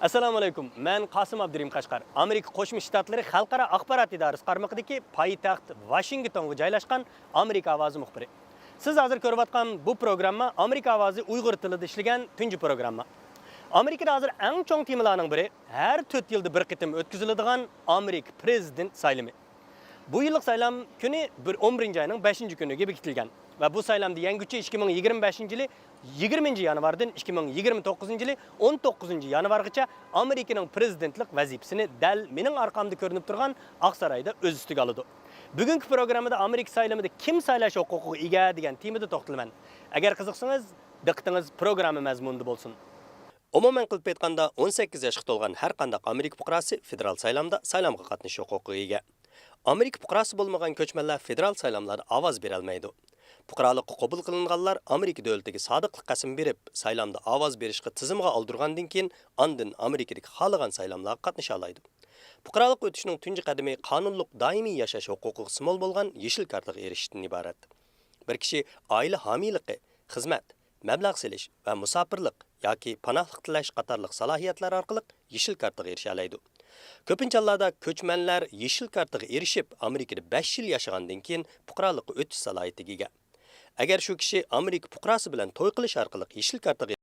Assalomu alaykum. Men Qasim Abdurim Qashqar. Amerika Qo'shma Shtatlari Xalqaro axborot idorasi qarmog'idagi poytaxt Washingtonga joylashgan Amerika ovozi muxbiri. Siz hozir ko'rib atgan bu programma Amerika ovozi Uyg'ur tilida ishlagan tunji programma. Amerikada hozir eng chong temalarning biri har 4 yilda bir qitim o'tkaziladigan Amerika prezident saylami. Bu yillik saylam kuni 11 ayning 5-kuniga bekitilgan va bu saylamda yangicha 2025-yili 20 yanvardan 2029-yili 19 yanvargacha Amerikaning prezidentlik vazifasini dal mening orqamda ko'rinib turgan Aqsaroyda o'z ustiga oladi. Bugungi programmada Amerika saylamida kim saylash huquqiga ega degan temada to'xtalman. Agar qiziqsangiz, diqqatingiz programma mazmunida bo'lsin. Umuman qilib aytganda 18 yoshga to'lgan har qanday Amerika fuqarosi federal saylamda saylamga qatnashish huquqiga ega. Amerika fuqarosi bo'lmagan ko'chmanlar federal saylamlarda ovoz bera olmaydi. Fuqarolikqa qabul qilinganlar Amerika davlatiga sodiqlik qasam berib, saylamda ovoz berishga tizimga oldirgandan keyin andin Amerikadagi xohlagan saylamlarga qatnasha oladi. Fuqarolik o'tishning tunji qadami qonunliq doimiy yashash huquqiga simol bo'lgan yeshil kartaga erishishdan iborat. Bir kishi oila homiyligi, xizmat, mablag' selish va musofirlik yoki panohlik tilash qatorliq salohiyatlar orqali yeshil kartaga erisha oladi. Ko'pincha hollarda ko'chmanlar yeshil kartaga erishib Amerikada 5 yil yashagandan keyin fuqarolikqa o'tish salohiyatiga ega. Agar shu kishi Amerika fuqarosi bilan to'y qilish orqali yeshil kartaga